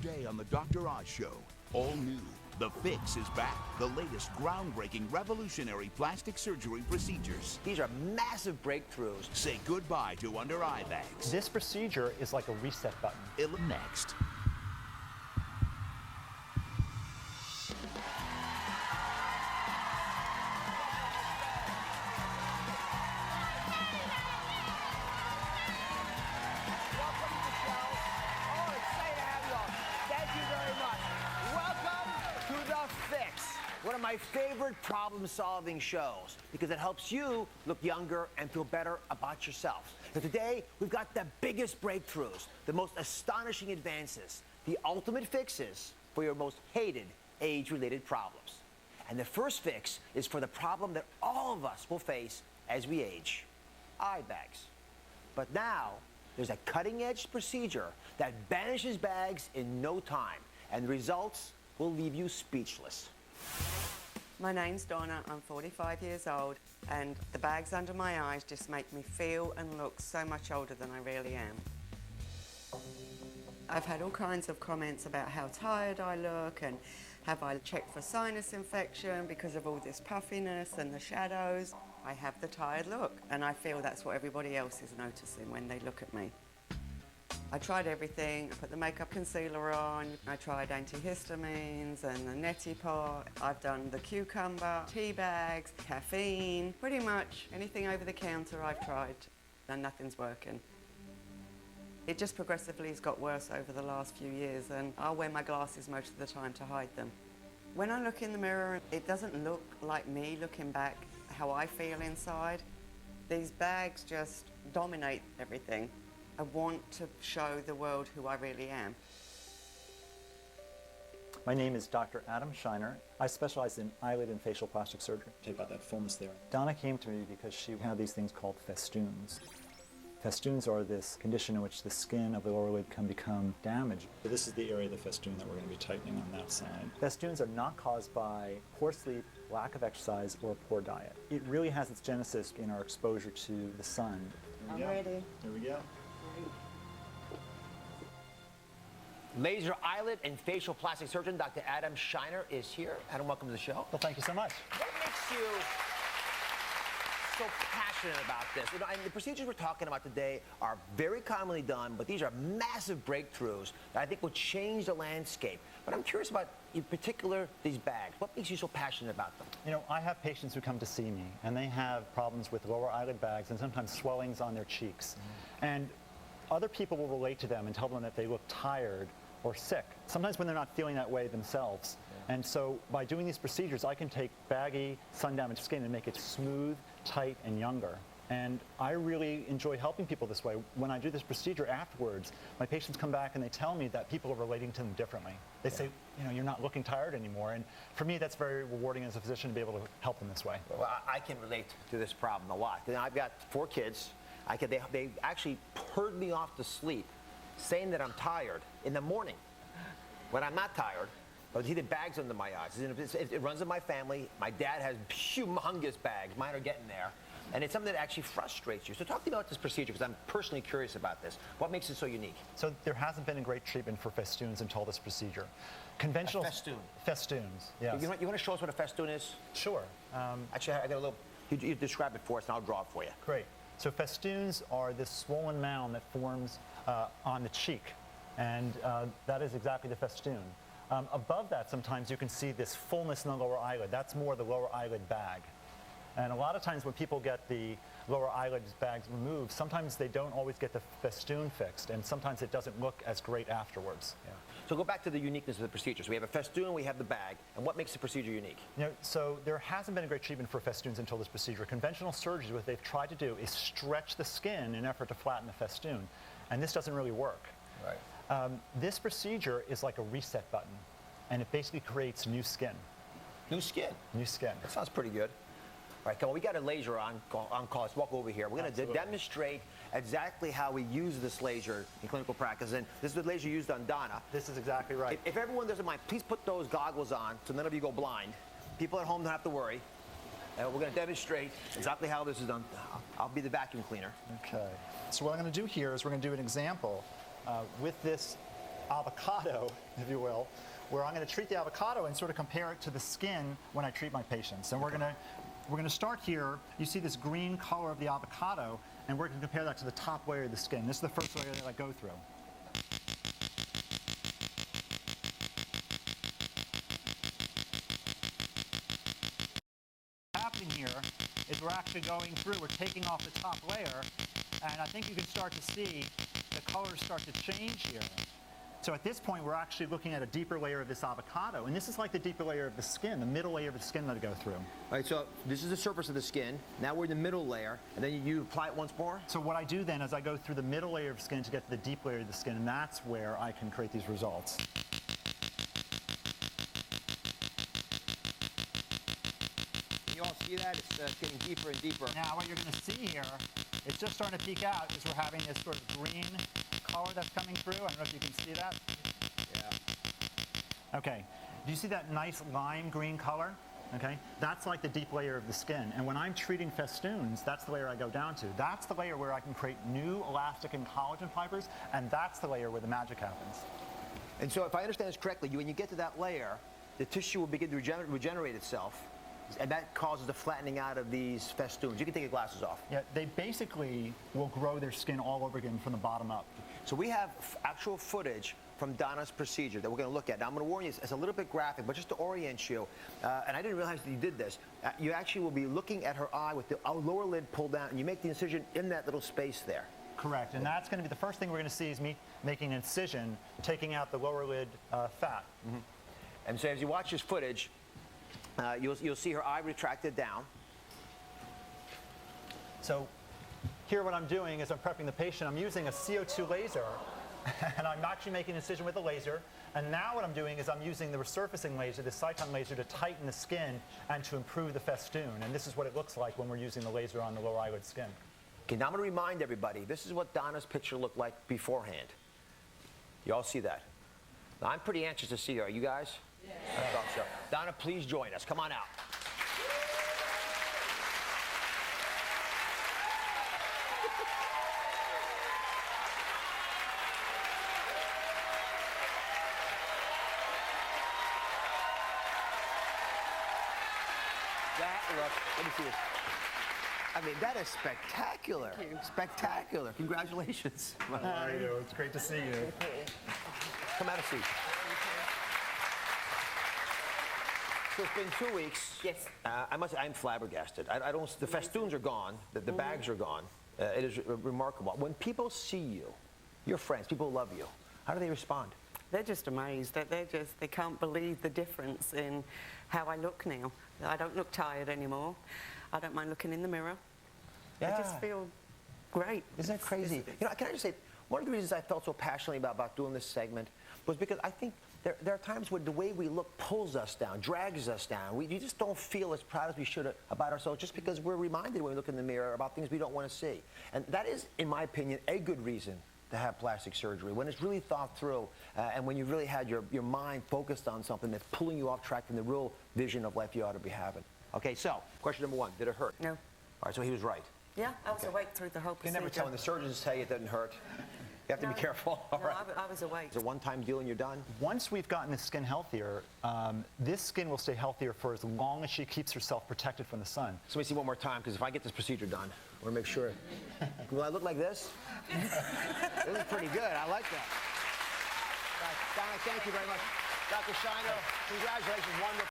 Today on the Dr. Oz Show, all new. The Fix is back. The latest groundbreaking, revolutionary plastic surgery procedures. These are massive breakthroughs. Say goodbye to under-eye bags. This procedure is like a reset button. Next. One of my favorite problem-solving shows because it helps you look younger and feel better about yourself. So today, we've got the biggest breakthroughs, the most astonishing advances, the ultimate fixes for your most hated age-related problems. And the first fix is for the problem that all of us will face as we age, eye bags. But now, there's a cutting-edge procedure that banishes bags in no time, and the results will leave you speechless. My name's Donna, I'm 45 years old, and the bags under my eyes just make me feel and look so much older than I really am. I've had all kinds of comments about how tired I look and have I checked for sinus infection because of all this puffiness and the shadows. I have the tired look, and I feel that's what everybody else is noticing when they look at me. I tried everything. I put the makeup concealer on. I tried antihistamines and the neti pot. I've done the cucumber, tea bags, caffeine, pretty much anything over the counter I've tried, and nothing's working. It just progressively has got worse over the last few years, and I'll wear my glasses most of the time to hide them. When I look in the mirror, it doesn't look like me looking back how I feel inside. These bags just dominate everything. I want to show the world who I really am. My name is Dr. Adam Scheiner. I specialize in eyelid and facial plastic surgery. Take out that fullness there. Donna came to me because she had these things called festoons. Festoons are this condition in which the skin of the lower lid can become damaged. This is the area of the festoon that we're going to be tightening on that side. Festoons are not caused by poor sleep, lack of exercise, or poor diet. It really has its genesis in our exposure to the sun. I'm ready. Here we go. Laser eyelid and facial plastic surgeon Dr. Adam Scheiner is here. Adam, welcome to the show. Well, thank you so much. What makes you so passionate about this? You know, and the procedures we're talking about today are very commonly done, but these are massive breakthroughs that I think will change the landscape. But I'm curious about, in particular, these bags. What makes you so passionate about them? You know, I have patients who come to see me, and they have problems with lower eyelid bags and sometimes swellings on their cheeks. And other people will relate to them and tell them that they look tired or sick, sometimes when they're not feeling that way themselves. And so by doing these procedures, I can take baggy, sun-damaged skin and make it smooth, tight, and younger. And I really enjoy helping people this way. When I do this procedure afterwards, my patients come back and they tell me that people are relating to them differently. They say, you know, you're not looking tired anymore. And for me, that's very rewarding as a physician to be able to help them this way. Well, I can relate to this problem a lot. And I've got 4 kids. They actually heard me off to sleep saying that I'm tired in the morning when I'm not tired. But see the bags under my eyes. It runs in my family. My dad has humongous bags. Mine are getting there. And it's something that actually frustrates you. So talk to me about this procedure, because I'm personally curious about this. What makes it so unique? So there hasn't been a great treatment for festoons until this procedure. Conventional festoon? Festoons, yes. You want to show us what a festoon is? Sure. Actually, I got a little, you describe it for us and I'll draw it for you. Great. So festoons are this swollen mound that forms on the cheek, and that is exactly the festoon. Above that, sometimes you can see this fullness in the lower eyelid. That's more the lower eyelid bag. And a lot of times when people get the lower eyelid bags removed, sometimes they don't always get the festoon fixed, and sometimes it doesn't look as great afterwards. Yeah. So go back to the uniqueness of the procedure. So we have a festoon, we have the bag, and what makes the procedure unique? You know, so there hasn't been a great treatment for festoons until this procedure. Conventional surgery, what they've tried to do is stretch the skin in an effort to flatten the festoon, and this doesn't really work. Right. This procedure is like a reset button, and it basically creates new skin. New skin? New skin. That sounds pretty good. All right, come on, we got a laser on call. Let's walk over here. We're going to demonstrate exactly how we use this laser in clinical practice. And this is the laser used on Donna. This is exactly right. If everyone doesn't mind, please put those goggles on so none of you go blind. People at home don't have to worry. We're going to demonstrate exactly how this is done. I'll be the vacuum cleaner. Okay. So what I'm going to do here is we're going to do an example with this avocado, if you will, where I'm going to treat the avocado and sort of compare it to the skin when I treat my patients. And we're going to start here. You see this green color of the avocado, and we're going to compare that to the top layer of the skin. This is the first layer that I go through. What's happening here is we're actually going through, we're taking off the top layer, and I think you can start to see the colors start to change here. So at this point, we're actually looking at a deeper layer of this avocado, and this is like the deeper layer of the skin, the middle layer of the skin that I go through. All right, so this is the surface of the skin. Now we're in the middle layer, and then you apply it once more? So what I do then is I go through the middle layer of skin to get to the deep layer of the skin, and that's where I can create these results. You all see that? It's getting deeper and deeper. Now what you're going to see here, it's just starting to peek out, is we're having this sort of green color that's coming through. I don't know if you can see that. Yeah. Okay. Do you see that nice lime green color? Okay. That's like the deep layer of the skin. And when I'm treating festoons, that's the layer I go down to. That's the layer where I can create new elastic and collagen fibers, and that's the layer where the magic happens. And so if I understand this correctly, when you get to that layer, the tissue will begin to regenerate itself, and that causes the flattening out of these festoons. You can take your glasses off. Yeah, they basically will grow their skin all over again from the bottom up. So we have actual footage from Donna's procedure that we're going to look at. Now, I'm going to warn you, it's a little bit graphic, but just to orient you, and I didn't realize that you did this, you actually will be looking at her eye with the lower lid pulled down, and you make the incision in that little space there. Correct, and that's going to be the first thing we're going to see is me making an incision, taking out the lower lid fat. Mm-hmm. And so as you watch this footage, you'll see her eye retracted down. So here what I'm doing is I'm prepping the patient. I'm using a CO2 laser, and I'm actually making an incision with a laser. And now what I'm doing is I'm using the resurfacing laser, the cyton laser, to tighten the skin and to improve the festoon. And this is what it looks like when we're using the laser on the lower eyelid skin. Okay, now I'm going to remind everybody, this is what Donna's picture looked like beforehand. You all see that? Now, I'm pretty anxious to see her. Are you guys? Yeah. I thought so. Donna, please join us. Come on out. Let me see this. I mean, that is spectacular. Thank you. Spectacular. Congratulations. How are you? It's great to see you. Come have a seat. So it's been 2 weeks. Yes. I must say, I'm flabbergasted. I don't. The festoons are gone. The bags are gone. It is remarkable. When people see you, your friends, people love you, how do they respond? They're just amazed. They can't believe the difference in how I look now. I don't look tired anymore. I don't mind looking in the mirror. Yeah. I just feel great. Isn't that crazy? You know, can I just say, one of the reasons I felt so passionately about doing this segment was because I think there are times when the way we look pulls us down, drags us down. We just don't feel as proud as we should about ourselves just because we're reminded when we look in the mirror about things we don't want to see. And that is, in my opinion, a good reason to have plastic surgery, when it's really thought through and when you really had your mind focused on something that's pulling you off track from the real vision of life you ought to be having. Okay, so question number one, did it hurt? No. All right, so he was right. Yeah, I was awake through the whole You procedure. never tell when the surgeons tell you it doesn't hurt. You have to be careful. All No, right. I was awake. It's a one-time deal and you're done? Once we've gotten the skin healthier, this skin will stay healthier for as long as she keeps herself protected from the sun. So let me see one more time, because if I get this procedure done, I want to make sure. Will I look like this? This is pretty good. I like that. Donna, thank you very much. Dr. Scheiner, congratulations. Wonderful.